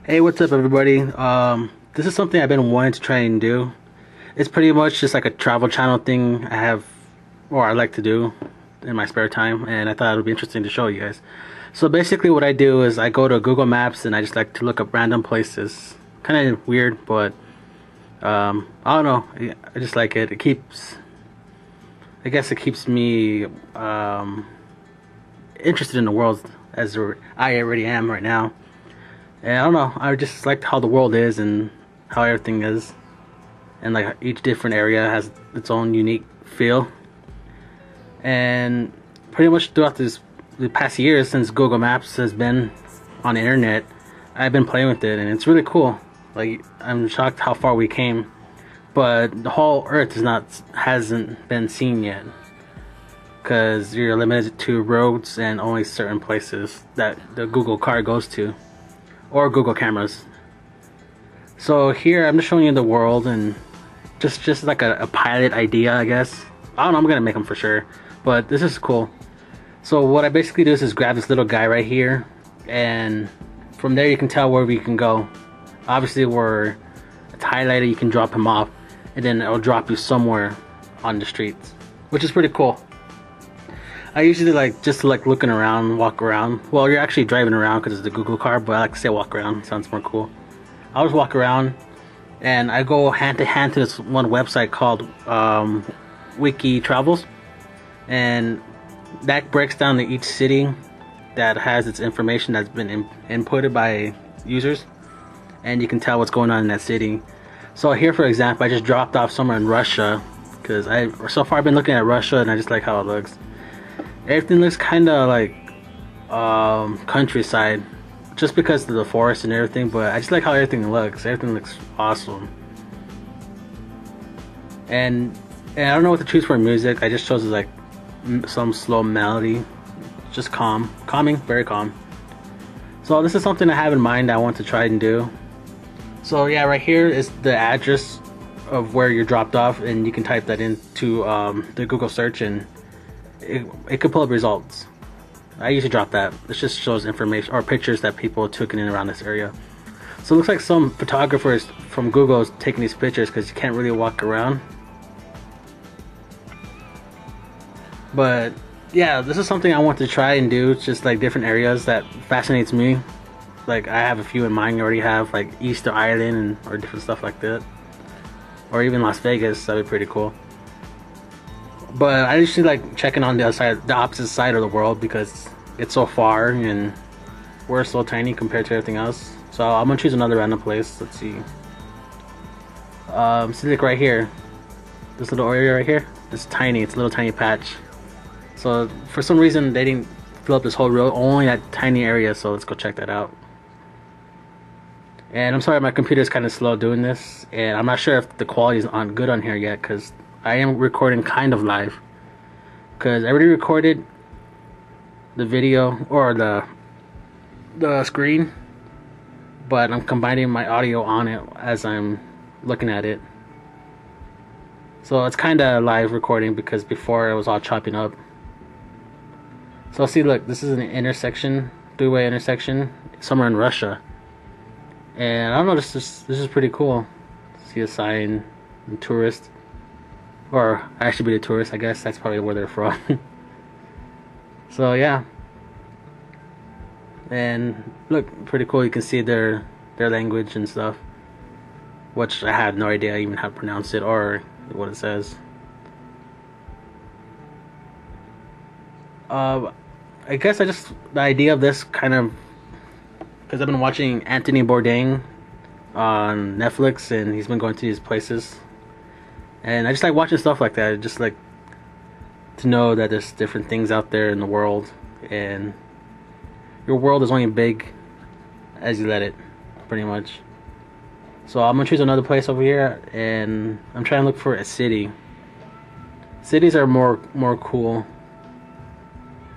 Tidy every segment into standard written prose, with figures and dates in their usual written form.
Hey, what's up, everybody? This is something I've been wanting to try and do. It's pretty much just like a travel channel thing I have, or I like to do in my spare time, and I thought it would be interesting to show you guys. So basically, what I do is I go to Google Maps and I just like to look up random places. Kind of weird, but I don't know. I just like it. I guess it keeps me interested in the world as I already am right now. And I don't know, I just like how the world is and how everything is. And like each different area has its own unique feel. And pretty much throughout the past years since Google Maps has been on the internet, I've been playing with it and it's really cool. Like, I'm shocked how far we came. But the whole earth hasn't been seen yet. Because you're limited to roads and only certain places that the Google car goes to. Or Google cameras. So here I'm just showing you the world and just like a pilot idea, I guess. I don't know, I'm gonna make them for sure, but this is cool. So what I basically do is grab this little guy right here, and from there you can tell where we can go. Obviously where it's highlighted, you can drop him off, and then it'll drop you somewhere on the streets, which is pretty cool. I usually just looking around, walk around. Well, you're actually driving around because it's the Google car, but I like to say walk around. Sounds more cool. I always walk around, and I go hand to hand to this one website called Wiki Travels, and that breaks down to each city that has its information that's been inputted by users, and you can tell what's going on in that city. So here, for example, I just dropped off somewhere in Russia because so far I've been looking at Russia, and I just like how it looks. Everything looks kind of like countryside, just because of the forest and everything. But I just like how everything looks. Everything looks awesome. And I don't know what to choose for music. I just chose like some slow melody, just calming, very calm. So this is something I have in mind I want to try and do. So yeah, right here is the address of where you're dropped off, and you can type that into the Google search and it could pull up results. I usually drop that. It just shows information or pictures that people took in and around this area. So it looks like some photographers from Google is taking these pictures because you can't really walk around. But yeah, this is something I want to try and do. It's just like different areas that fascinates me. Like I have a few in mind. I already have like Easter Island or different stuff like that. Or even Las Vegas. That'd be pretty cool. But I usually like checking on the opposite side of the world because it's so far and we're so tiny compared to everything else. So I'm gonna choose another random place. Let's see. See, like right here, this little area right here. It's tiny. It's a little tiny patch. So for some reason they didn't fill up this whole road, only that tiny area. So let's go check that out. And I'm sorry, my computer is kind of slow doing this, and I'm not sure if the quality is good on here yet because I am recording kind of live, because I already recorded the video or the screen, but I'm combining my audio on it as I'm looking at it. So it's kind of live recording because before it was all chopping up. So see, look, this is an intersection, three-way intersection somewhere in Russia, and I don't know, this is pretty cool. See a sign, tourist. Or I should be the tourist, I guess. That's probably where they're from. So yeah. And look, pretty cool. You can see their language and stuff, which I have no idea even how to pronounce it or what it says. I guess the idea of this kind of, because I've been watching Anthony Bourdain on Netflix, and he's been going to these places. And I just like watching stuff like that. I just like to know that there's different things out there in the world, and your world is only big as you let it, pretty much. So I'm gonna choose another place over here, and I'm trying to look for a city. Cities are more cool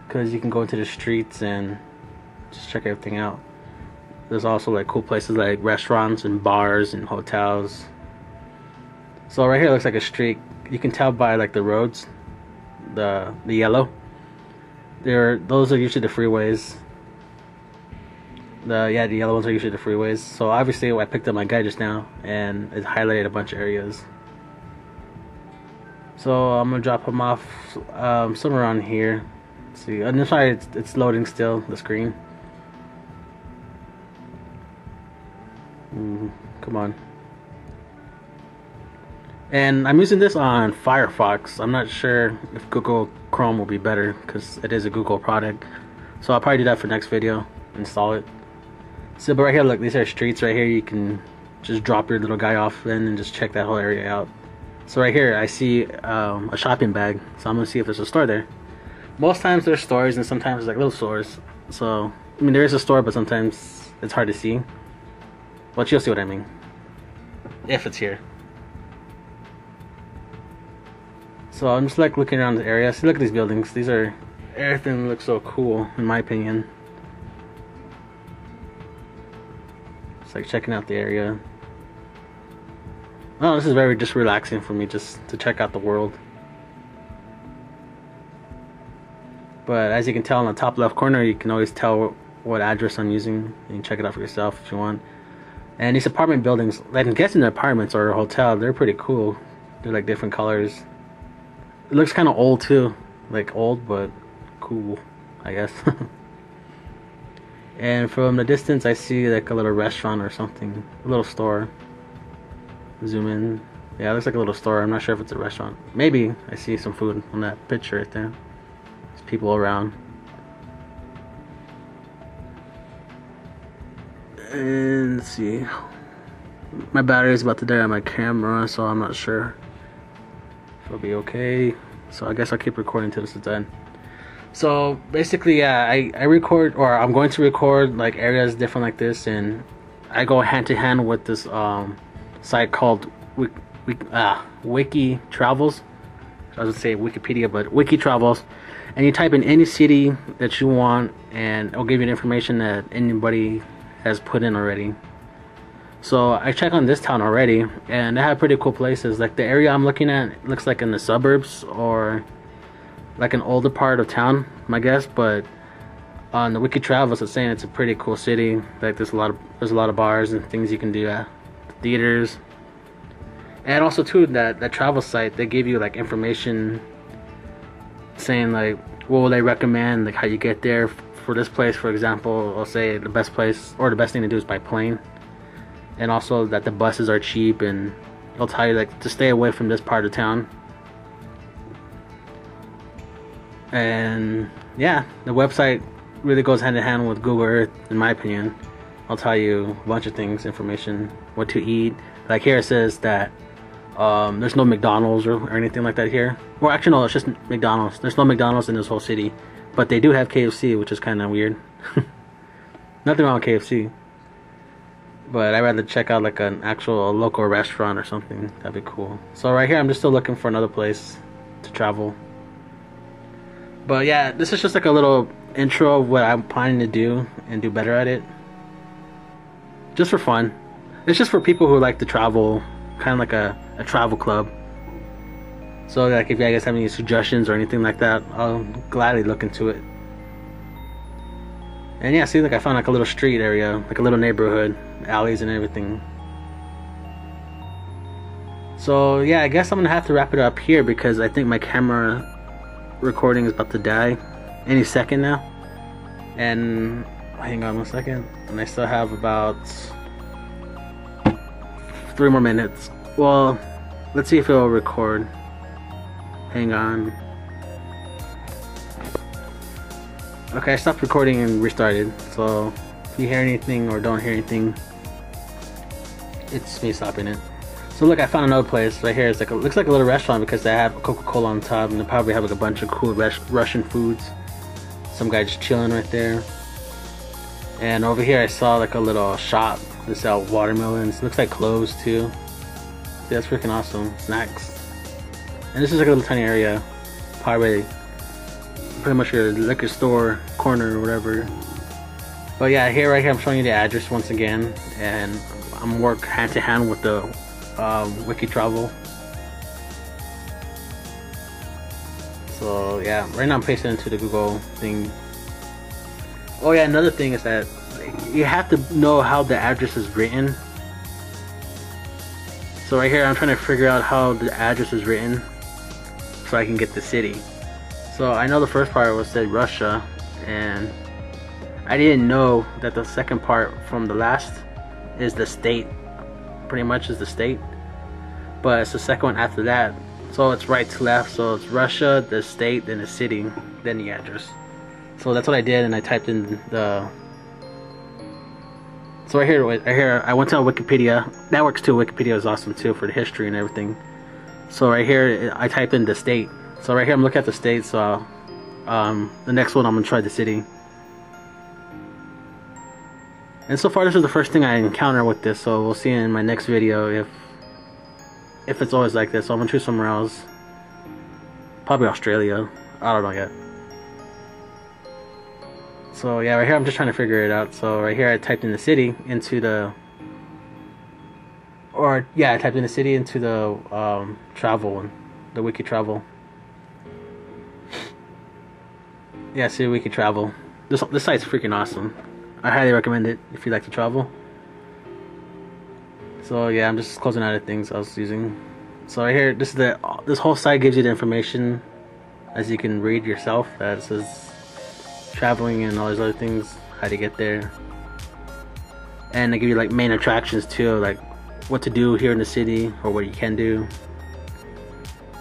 because you can go into the streets and just check everything out. There's also like cool places like restaurants and bars and hotels. So right here looks like a street. You can tell by like the roads, the yellow. Those are usually the freeways. The yellow ones are usually the freeways. So obviously I picked up my guide just now and it highlighted a bunch of areas. So I'm gonna drop them off somewhere around here. Let's see, I'm sorry, it's loading still, the screen. Come on. And I'm using this on Firefox. I'm not sure if Google Chrome will be better because it is a Google product. So I'll probably do that for next video, install it. So, but right here, look, these are streets right here. You can just drop your little guy off in and just check that whole area out. So right here, I see a shopping bag. So I'm gonna see if there's a store there. Most times there's stores and sometimes like little stores. So, I mean, there is a store, but sometimes it's hard to see. But you'll see what I mean. If it's here. So I'm just like looking around the area. See, look at these buildings. These are, everything looks so cool in my opinion. It's like checking out the area. Oh, this is very just relaxing for me, just to check out the world. But as you can tell in the top left corner, you can always tell what address I'm using. You can check it out for yourself if you want. And these apartment buildings, I'm guessing they're apartments or a hotel, they're pretty cool. They're like different colors. It looks kind of old too, like old but cool, I guess. And from the distance I see like a little restaurant or something, a little store. Zoom in. Yeah, it looks like a little store. I'm not sure if it's a restaurant. Maybe. I see some food on that picture right there. There's people around. And let's see. My battery is about to die on my camera, so I'm not sure if it'll be okay. So I guess I'll keep recording until this is done. So basically, yeah, I record, or I'm going to record like areas different like this, and I go hand to hand with this site called Wiki Travels. I was gonna say Wikipedia, but Wiki Travels. And you type in any city that you want, and it'll give you the information that anybody has put in already. So I checked on this town already, and they have pretty cool places. Like the area I'm looking at looks like in the suburbs or like an older part of town, I guess. But on the Wiki Travels, it's saying it's a pretty cool city. Like there's a lot of bars and things you can do at theaters. And also too, that travel site, they give you like information saying like what will they recommend, like how you get there. For this place, for example, I'll say the best place or the best thing to do is by plane. And also that the buses are cheap, and it'll tell you like to stay away from this part of town. And yeah, the website really goes hand in hand with Google Earth, in my opinion. I'll tell you a bunch of things, information, what to eat. Like here it says that there's no McDonald's or anything like that here. Well, actually no, it's just McDonald's. There's no McDonald's in this whole city, but they do have KFC, which is kind of weird. Nothing wrong with KFC, but I'd rather check out like an actual local restaurant or something. That'd be cool. So right here I'm just still looking for another place to travel. But yeah, this is just like a little intro of what I'm planning to do and do better at it. Just for fun. It's just for people who like to travel, kind of like a travel club. So like if you guys have any suggestions or anything like that, I'll gladly look into it. And yeah, see, like I found like a little street area, like a little neighborhood, alleys and everything. So yeah, I guess I'm gonna have to wrap it up here because I think my camera recording is about to die any second now. And hang on one second, and I still have about 3 more minutes. Well, let's see if it'll record. Hang on. Okay, I stopped recording and restarted. So if you hear anything or don't hear anything, it's me stopping it. So look, I found another place right here. It's like looks like a little restaurant because they have Coca-Cola on top, and they probably have like a bunch of cool Russian foods. Some guy just chilling right there. And over here I saw like a little shop that sell watermelons. Looks like clothes too. See, that's freaking awesome. Snacks. And this is like a little tiny area. Probably pretty much your liquor store corner or whatever. But yeah, right here I'm showing you the address once again, and I'm work hand to hand with the Wiki Travel. So yeah, right now I'm pasting into the Google thing. Oh yeah, another thing is that you have to know how the address is written. So right here I'm trying to figure out how the address is written so I can get the city. So I know the first part was said Russia, and I didn't know that the second part from the last is the state. Pretty much is the state, but it's the second one after that. So it's right to left, so it's Russia, the state, then the city, then the address. So that's what I did, and I typed in the... So right here, I went to Wikipedia. That works too. Wikipedia is awesome too for the history and everything. So right here, I typed in the state. So right here, I'm looking at the state. So the next one, I'm gonna try the city. And so far, this is the first thing I encounter with this. So we'll see in my next video if it's always like this. So I'm gonna choose somewhere else. Probably Australia. I don't know yet. So yeah, right here I'm just trying to figure it out. So right here I typed in the city into the, I typed in the city into the travel, the Wiki Travel. Yeah, see, Wiki Travel. This site's freaking awesome. I highly recommend it if you like to travel. So yeah, I'm just closing out of things I was using. So right here, this whole site gives you the information, as you can read yourself. That says traveling and all these other things, how to get there, and they give you like main attractions too, like what to do here in the city or what you can do,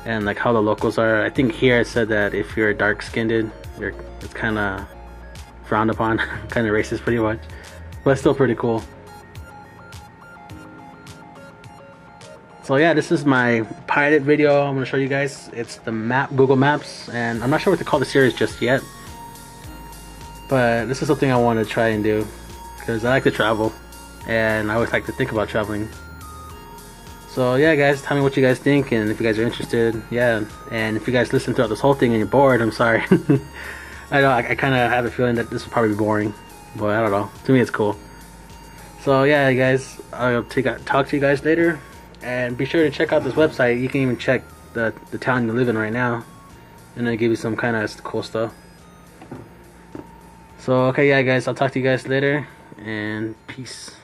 and like how the locals are. I think here it said that if you're dark skinned, it's kind of frowned upon, kind of racist pretty much, but still pretty cool. So yeah, this is my pilot video I'm going to show you guys. It's the Google Maps, and I'm not sure what to call the series just yet, but this is something I want to try and do because I like to travel and I always like to think about traveling. So yeah guys, tell me what you guys think, and if you guys are interested. Yeah, and if you guys listen throughout this whole thing and you're bored, I'm sorry. I know I kind of have a feeling that this will probably be boring, but I don't know, to me it's cool. So yeah guys, I'll talk to you guys later, and be sure to check out this website. You can even check the town you live in right now, and it'll give you some kind of cool stuff. So okay, yeah guys, I'll talk to you guys later, and peace.